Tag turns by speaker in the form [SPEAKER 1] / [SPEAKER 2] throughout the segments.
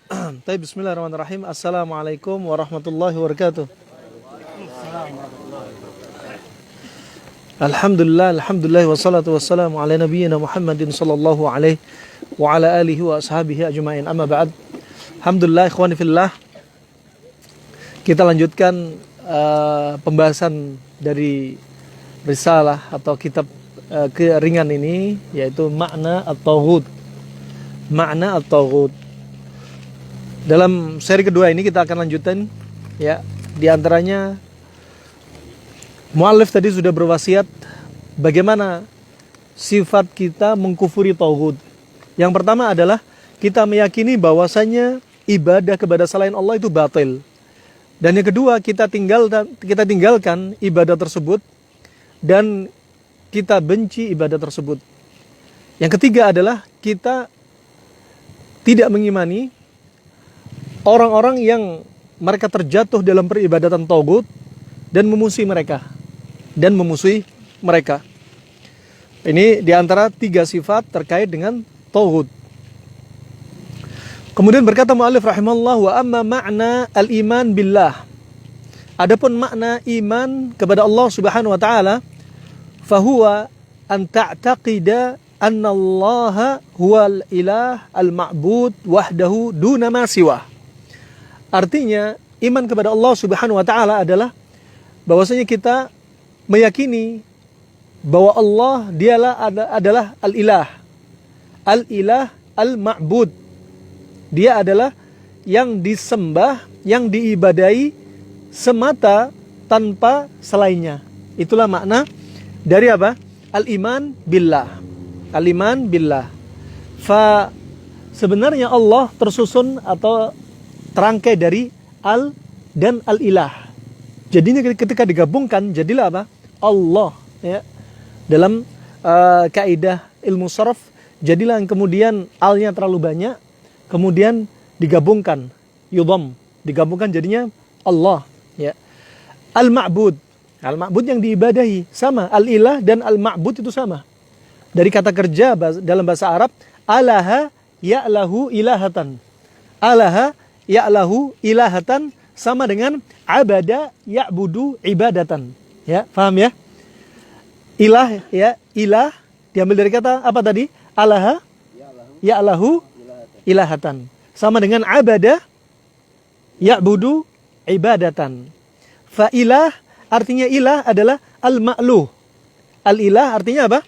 [SPEAKER 1] Bismillahirrahmanirrahim. Assalamualaikum warahmatullahi wabarakatuh. Alhamdulillah wassalatu wassalamu ala nabiyyina Muhammadin sallallahu alaihi wa ala alihi wa ashabihi ajma'in. Amma ba'd. Alhamdulillah ikhwani fillah. Kita lanjutkan pembahasan dari risalah atau kitab keringan ini, yaitu makna at-taghut. Makna at-taghut. Dalam seri kedua ini kita akan lanjutkan, ya. Di antaranya muallif tadi sudah berwasiat bagaimana sifat kita mengkufuri tauhid. Yang pertama adalah kita meyakini bahwasanya ibadah kepada selain Allah itu batil. Dan yang kedua, kita tinggalkan ibadah tersebut dan kita benci ibadah tersebut. Yang ketiga adalah kita tidak mengimani orang-orang yang mereka terjatuh dalam peribadatan tauhid dan memusuhi mereka. Ini diantara 3 sifat terkait dengan tauhid. Kemudian berkata mu'allif rahimahullah, wa amma ma'na al-iman billah. Adapun makna iman kepada Allah Subhanahu wa taala, fahuwa an ta'taqida anna Allah huwal ilah al-ma'bud wahdahu duna ma siwah. Artinya, iman kepada Allah Subhanahu wa taala adalah bahwasanya kita meyakini bahwa Allah adalah al-ilah. Al-ilah al-ma'bud. Dia adalah yang disembah, yang diibadahi semata tanpa selainnya. Itulah makna dari apa? Al-iman billah. Al-iman billah. Sebenarnya Allah tersusun atau terangkai dari al dan al-ilah. Jadinya ketika digabungkan jadilah apa? Allah, ya. Dalam kaidah ilmu sharaf, jadilah yang kemudian alnya terlalu banyak, kemudian digabungkan, yudham, digabungkan jadinya Allah, ya. Al-ma'bud. Al-ma'bud yang diibadahi sama, al-ilah dan al-ma'bud itu sama. Dari kata kerja dalam bahasa Arab, alaha ya'lahu ilahatan. Alaha ya'lahu ilahatan sama dengan abada ya'budu ibadatan. Ya, paham ya? Ilah, ya, ilah diambil dari kata apa tadi? Alaha ya'lahu ilahatan. Sama dengan abada ya'budu ibadatan. Fa ilah artinya ilah adalah al-ma'luh. Al-ilah artinya apa?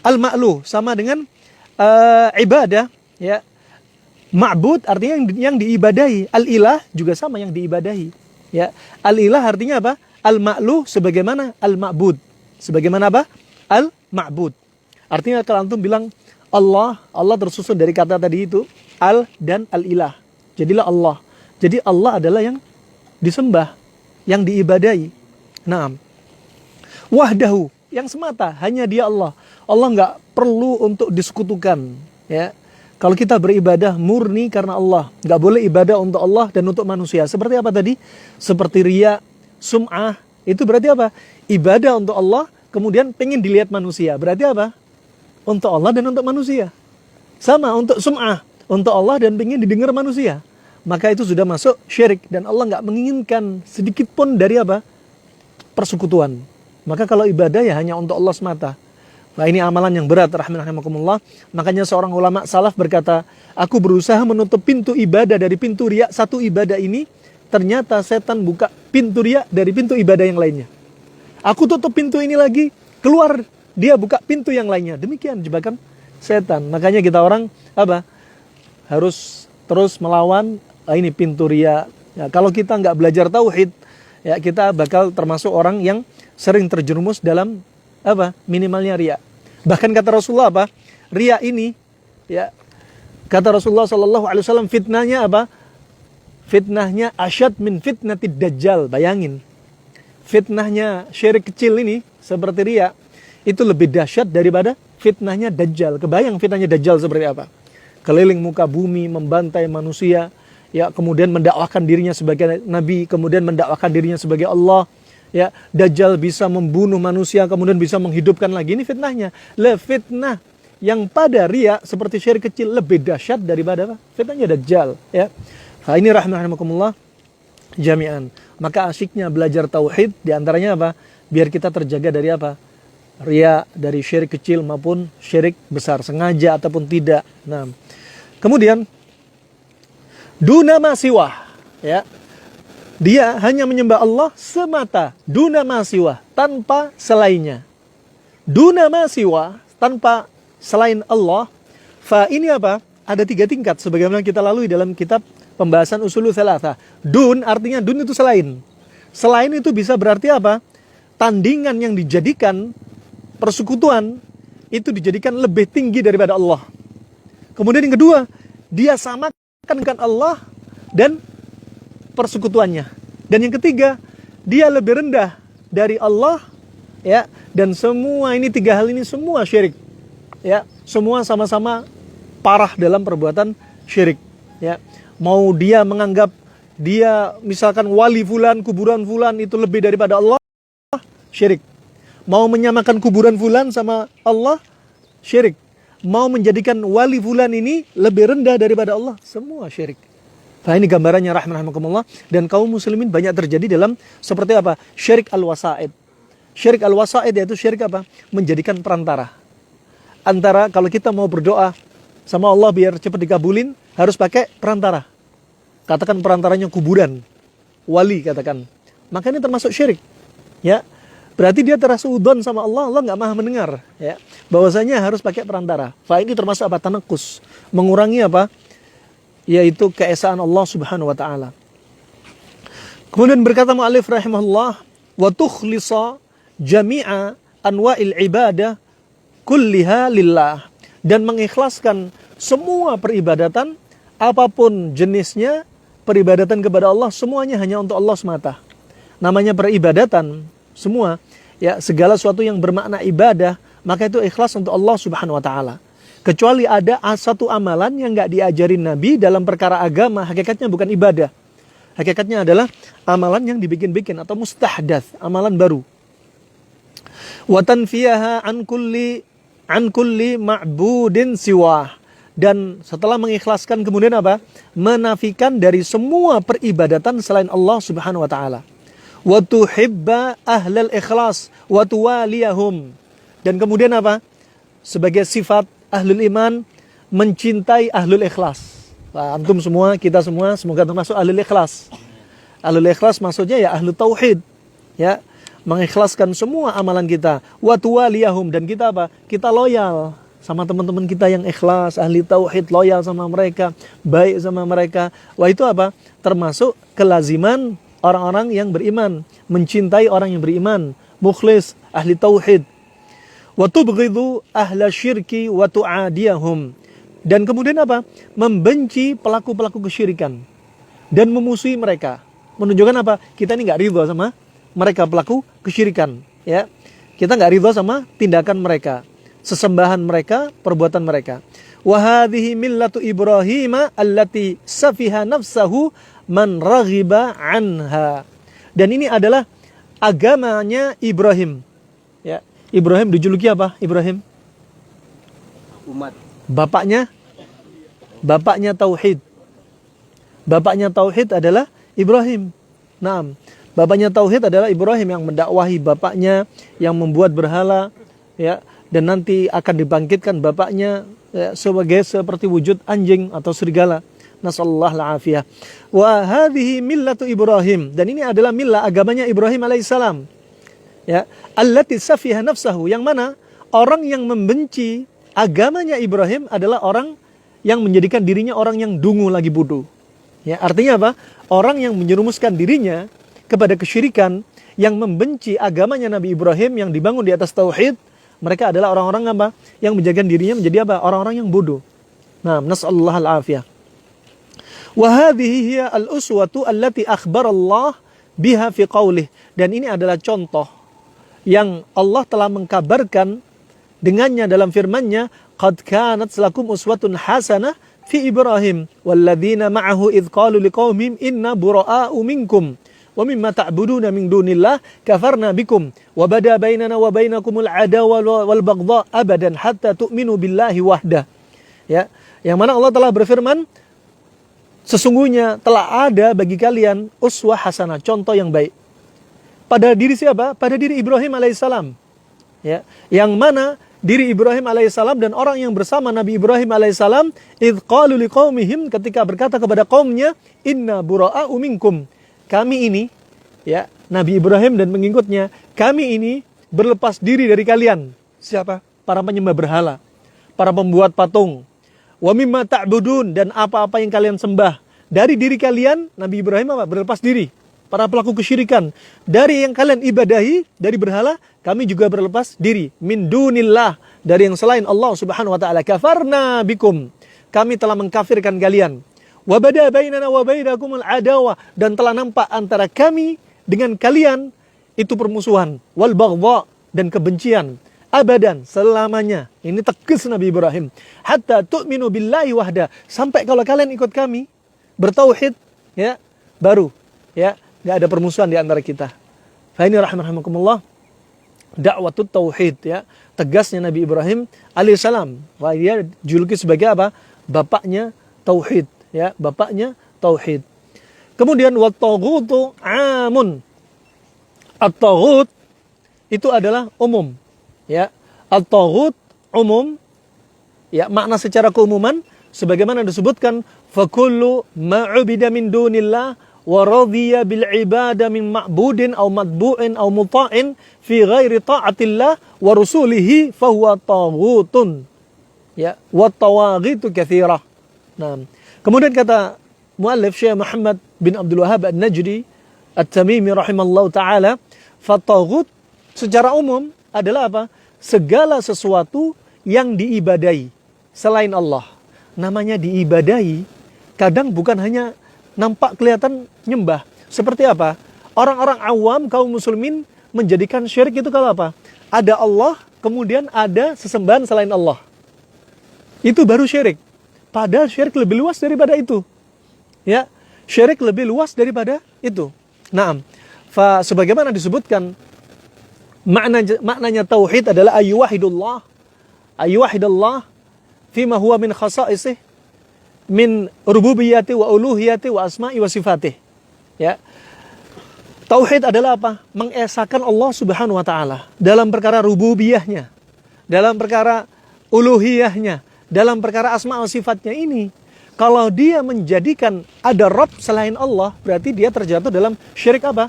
[SPEAKER 1] Al-ma'luh sama dengan ibadah, ya. Ma'bud artinya yang diibadahi. Al-ilah juga sama yang diibadahi. Ya. Al-ilah artinya apa? Al-ma'luh sebagaimana al-ma'bud. Sebagaimana apa? Al-ma'bud. Artinya kalau antum bilang Allah tersusun dari kata tadi itu al dan al-ilah. Jadilah Allah. Jadi Allah adalah yang disembah, yang diibadahi. Naam. Wahdahu, yang semata, hanya Dia Allah. Allah enggak perlu untuk disekutukan, ya. Kalau kita beribadah murni karena Allah, nggak boleh ibadah untuk Allah dan untuk manusia. Seperti apa tadi? Seperti riya, sum'ah. Itu berarti apa? Ibadah untuk Allah, kemudian pengen dilihat manusia. Berarti apa? Untuk Allah dan untuk manusia. Sama untuk sum'ah, untuk Allah dan pengen didengar manusia. Maka itu sudah masuk syirik. Dan Allah nggak menginginkan sedikit pun dari apa? Persekutuan. Maka kalau ibadah ya hanya untuk Allah semata. Nah, ini amalan yang berat, rahimakumullah. Makanya seorang ulama salaf berkata, aku berusaha menutup pintu ibadah dari pintu riya satu ibadah ini, ternyata setan buka pintu riya dari pintu ibadah yang lainnya. Aku tutup pintu ini lagi, keluar dia buka pintu yang lainnya. Demikian jebakan setan. Makanya kita orang apa? Harus terus melawan ini pintu riya. Ya, kalau kita nggak belajar tauhid, ya kita bakal termasuk orang yang sering terjerumus dalam apa? Minimalnya riya. Bahkan kata Rasulullah apa? Riya ini, ya, kata Rasulullah SAW, fitnahnya apa? Fitnahnya asyad min fitnatid dajjal. Bayangin, fitnahnya syirik kecil ini seperti riya itu lebih dahsyat daripada fitnahnya dajjal. Kebayang fitnahnya dajjal seperti apa? Keliling muka bumi, membantai manusia, ya, kemudian mendakwahkan dirinya sebagai nabi, kemudian mendakwahkan dirinya sebagai Allah. Ya, Dajjal bisa membunuh manusia kemudian bisa menghidupkan lagi. Ini fitnahnya. Fitnah yang pada riya seperti syirik kecil lebih dahsyat daripada apa? Fitnahnya Dajjal, ya. Nah, ini rahimakumullah jami'an. Maka asyiknya belajar tauhid diantaranya apa? Biar kita terjaga dari apa? Riya, dari syirik kecil maupun syirik besar, sengaja ataupun tidak. Nah, kemudian duna ma siwah, ya. Dia hanya menyembah Allah semata, duna ma siwah, tanpa selainnya. Duna ma siwah, tanpa selain Allah. Fa ini apa? Ada 3 tingkat sebagaimana kita lalui dalam kitab pembahasan usulul tsalatsa. Dun artinya dun itu selain. Selain itu bisa berarti apa? Tandingan yang dijadikan, persekutuan itu dijadikan lebih tinggi daripada Allah. Kemudian yang kedua, dia samakan dengan Allah dan persekutuannya. Dan yang ketiga, dia lebih rendah dari Allah, ya. Dan semua ini 3 hal ini semua syirik, ya. Semua sama-sama parah dalam perbuatan syirik, ya. Mau dia menganggap dia misalkan wali fulan, kuburan fulan itu lebih daripada Allah, syirik. Mau menyamakan kuburan fulan sama Allah, syirik. Mau menjadikan wali fulan ini lebih rendah daripada Allah, semua syirik. Nah, ini gambarannya rahimakumullah. Dan kaum muslimin banyak terjadi dalam seperti apa? Syirik al-wasaid. Syirik al-wasaid yaitu syirik apa? Menjadikan perantara. Antara kalau kita mau berdoa sama Allah biar cepat dikabulin, harus pakai perantara. Katakan perantaranya kuburan, wali katakan. Maka ini termasuk syirik, ya. Berarti dia terasudon sama Allah, Allah nggak maha mendengar, ya. Bahwasanya harus pakai perantara. Fa ini termasuk apa? Tanakus, mengurangi apa? Yaitu keesaan Allah Subhanahu wa taala. Kemudian berkata mu'allif rahimahullah, wa tukhlisa jami'a anwa'il ibadah kulliha lillah, dan mengikhlaskan semua peribadatan apapun jenisnya, peribadatan kepada Allah semuanya hanya untuk Allah semata. Namanya peribadatan semua, ya, segala sesuatu yang bermakna ibadah, maka itu ikhlas untuk Allah Subhanahu wa taala. Kecuali ada satu amalan yang enggak diajarin Nabi dalam perkara agama, hakikatnya bukan ibadah. Hakikatnya adalah amalan yang dibikin-bikin atau mustahdath, amalan baru. Wa tanfiyaha an kulli ma'budin siwah. Dan setelah mengikhlaskan kemudian apa? Menafikan dari semua peribadatan selain Allah Subhanahu wa taala. Wa tuhibba ahlal ikhlas wa tuwaliyahum. Dan kemudian apa? Sebagai sifat ahlul iman, mencintai ahlul ikhlas. Nah, antum semua, kita semua semoga termasuk ahlul ikhlas. Ahlul ikhlas maksudnya ya ahlul tauhid, ya, mengikhlaskan semua amalan kita. Wa tuwaliyahum, dan kita apa? Kita loyal sama teman-teman kita yang ikhlas, ahli tauhid, loyal sama mereka, baik sama mereka. Wah, itu apa? Termasuk kelaziman orang-orang yang beriman, mencintai orang yang beriman, mukhlis, ahli tauhid. Wa tubghidu ahla syirki wa tu'adiyahum. Dan kemudian apa? Membenci pelaku-pelaku kesyirikan dan memusuhi mereka. Menunjukkan apa? Kita ini enggak ridha sama mereka pelaku kesyirikan, ya. Kita enggak ridha sama tindakan mereka, sesembahan mereka, perbuatan mereka. Wa hadhihi millatu Ibrahim allati safiha nafsahu man raghiba anha. Dan ini adalah agamanya Ibrahim, ya. Ibrahim dijuluki apa? Ibrahim
[SPEAKER 2] umat.
[SPEAKER 1] Bapaknya tauhid. Bapaknya tauhid adalah Ibrahim. Naam. Bapaknya tauhid adalah Ibrahim yang mendakwahi bapaknya yang membuat berhala, ya, dan nanti akan dibangkitkan bapaknya, ya, seperti wujud anjing atau serigala. Nasallallahu alafiyah. Wa hadhihi millatu Ibrahim, dan ini adalah millah agamanya Ibrahim alaihissalam. Ya, allati safiha nafsahu, yang mana orang yang membenci agamanya Ibrahim adalah orang yang menjadikan dirinya orang yang dungu lagi bodoh. Ya, artinya apa? Orang yang menyerumuskan dirinya kepada kesyirikan, yang membenci agamanya Nabi Ibrahim yang dibangun di atas tauhid, mereka adalah orang-orang apa? Yang menjadikan dirinya menjadi apa? Orang-orang yang bodoh. Nah, nasallallahu al-afiyah. Wa hadhihi hiya al-uswatu allati akhbarallah biha fi qaulih. Dan ini adalah contoh yang Allah telah mengkabarkan dengannya dalam firman-Nya, qad kanat lakum uswatun hasanah fi Ibrahim walladzina ma'ahu idz qalu liqaumihim inna bura'a'u minkum wa mimma ta'buduna min dunillah kafarna bikum wa bada bainana wa bainakumul adawa wal baghdha abadan hatta tu'minu billahi wahdah. Ya, yang mana Allah telah berfirman, sesungguhnya telah ada bagi kalian uswah hasanah, contoh yang baik. Pada diri siapa? Pada diri Ibrahim alaihissalam. Ya, yang mana diri Ibrahim alaihissalam dan orang yang bersama Nabi Ibrahim alaihissalam idh qalu liqaumihim, ketika berkata kepada kaumnya, inna bura'a'u minkum, kami ini, ya, Nabi Ibrahim dan pengikutnya, kami ini berlepas diri dari kalian. Siapa? Para penyembah berhala, para pembuat patung. Wa mimma ta'budun, dan apa-apa yang kalian sembah. Dari diri kalian, Nabi Ibrahim apa? Berlepas diri. Para pelaku kesyirikan. Dari yang kalian ibadahi, dari berhala, kami juga berlepas diri. Min dunillah, dari yang selain Allah subhanahu wa ta'ala. Kafarna bikum, kami telah mengkafirkan kalian. Wa bada bainana wa bainakumul adawa, dan telah nampak antara kami dengan kalian itu permusuhan. Wal baghdha, dan kebencian. Abadan, selamanya. Ini tegas Nabi Ibrahim. Hatta tu'minu billahi wahda, sampai kalau kalian ikut kami bertauhid, ya, baru, ya, nggak ada permusuhan di antara kita. Fa ini rahimakumullah, dakwatut tauhid, ya, tegasnya Nabi Ibrahim alaihissalam. Wah, dia juluki sebagai apa? Bapaknya tauhid, ya, bapaknya tauhid. Kemudian wat taghutu amun. At-taghut itu adalah umum, ya. At-taghut umum, ya, makna secara keumuman sebagaimana disebutkan fakullu ma'ubida min dunillah wa radhiya bil ibada min ma'budin aw matbu'in aw muta'in fi ghairi ta'atillah wa rusulihi fahuwa taghutun, ya, wa tawaghitu katsirah. Nah, kemudian kata muallif Syekh Muhammad bin Abdul Wahhab An-Najdi At-Tamimi rahimallahu taala, fataghut secara umum adalah apa? Segala sesuatu yang diibadahi selain Allah. Namanya diibadahi, kadang bukan hanya nampak kelihatan nyembah. Seperti apa? Orang-orang awam kaum muslimin menjadikan syirik itu kalau apa? Ada Allah, kemudian ada sesembahan selain Allah. Itu baru syirik. Padahal syirik lebih luas daripada itu. Ya, syirik lebih luas daripada itu. Naam. Fa sebagaimana disebutkan, maknanya tauhid adalah ayyuwahidullah fima huwa min khasa'isih min rububiyyati wa uluhiyati wa asma'i wa sifatih. Ya. Tauhid adalah apa? Mengesahkan Allah Subhanahu wa taala dalam perkara rububiyahnya, dalam perkara uluhiyahnya, dalam perkara asma' wa sifatnya ini. Kalau dia menjadikan ada Rabb selain Allah, berarti dia terjatuh dalam syirik apa?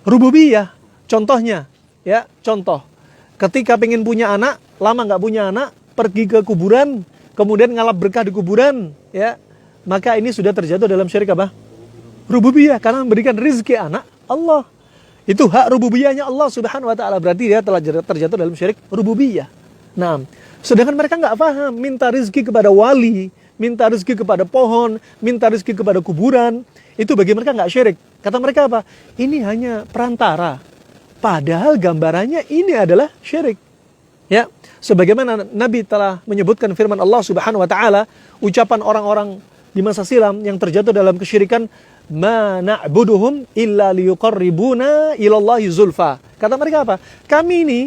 [SPEAKER 1] Rububiyah. Contohnya, ya, contoh. Ketika pengen punya anak, lama nggak punya anak, pergi ke kuburan, kemudian ngalap berkah di kuburan, ya, maka ini sudah terjatuh dalam syirik apa? Rububiyah, karena memberikan rezeki anak Allah. Itu hak rububiyahnya Allah Subhanahu wa taala, berarti dia telah terjatuh dalam syirik rububiyah. Nah, sedangkan mereka nggak paham, minta rezeki kepada wali, minta rezeki kepada pohon, minta rezeki kepada kuburan, itu bagi mereka nggak syirik. Kata mereka apa? Ini hanya perantara. Padahal gambarannya ini adalah syirik. Ya, sebagaimana Nabi telah menyebutkan firman Allah Subhanahu wa taala, ucapan orang-orang di masa silam yang terjatuh dalam kesyirikan, ma na'buduhum illa liyuqarribuna ilallahi zulfa. Kata mereka apa? Kami ini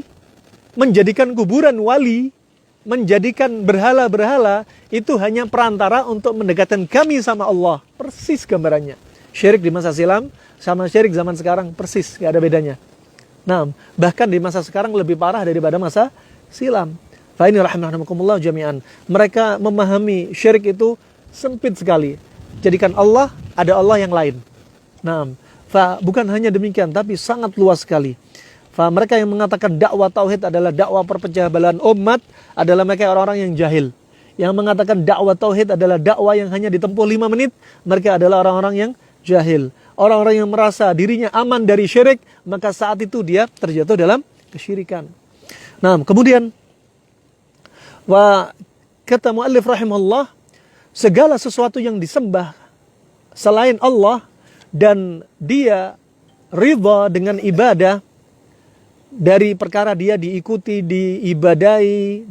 [SPEAKER 1] menjadikan kuburan wali, menjadikan berhala-berhala itu hanya perantara untuk mendekatkan kami sama Allah. Persis gambarannya. Syirik di masa silam sama syirik zaman sekarang persis, gak ada bedanya. Nah, bahkan di masa sekarang lebih parah daripada masa silam. Fa ini rahimakumullah jami'an. Mereka memahami syirik itu sempit sekali. Jadikan Allah, ada Allah yang lain. Nah, fa bukan hanya demikian, tapi sangat luas sekali. Fa mereka yang mengatakan dakwah tauhid adalah dakwah perpecah belahan umat adalah mereka orang-orang yang jahil. Yang mengatakan dakwah tauhid adalah dakwah yang hanya ditempuh 5 menit, mereka adalah orang-orang yang jahil. Orang-orang yang merasa dirinya aman dari syirik, maka saat itu dia terjatuh dalam kesyirikan. Nah, kemudian kata muallif rahimahullah, segala sesuatu yang disembah selain Allah dan dia ridha dengan ibadah dari perkara dia diikuti, diibadahi,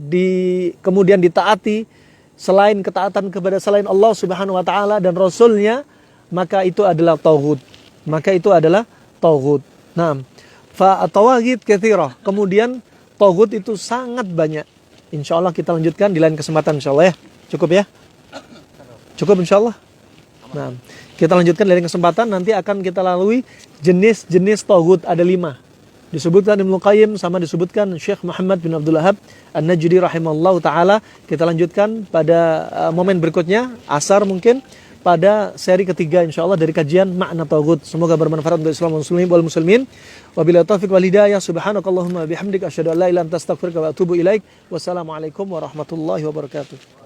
[SPEAKER 1] kemudian ditaati selain ketaatan kepada selain Allah Subhanahu wa taala dan Rasulnya, maka itu adalah tauhid. maka itu adalah taghut. Nah, fa tawaghit katsirah. Kemudian taghut itu sangat banyak. Insya Allah kita lanjutkan di lain kesempatan insya Allah ya. Cukup ya? Cukup insya Allah. Nah, kita lanjutkan di lain kesempatan. Nanti akan kita lalui jenis-jenis taghut ada 5. Disebutkan Ibnu Qayyim sama disebutkan Syekh Muhammad bin Abdul Wahhab An-Najdi rahimallahu taala. Kita lanjutkan pada momen berikutnya, asar mungkin, pada seri ketiga insyaallah dari kajian makna taghut. Semoga bermanfaat untuk Islam wal muslimin. Wabillahi taufiq wal hidayah. Subhanakallahumma bihamdika asyhadu an la ilaha illa anta astaghfiruka wa atubu ilaik. Wassalamualaikum warahmatullahi wabarakatuh.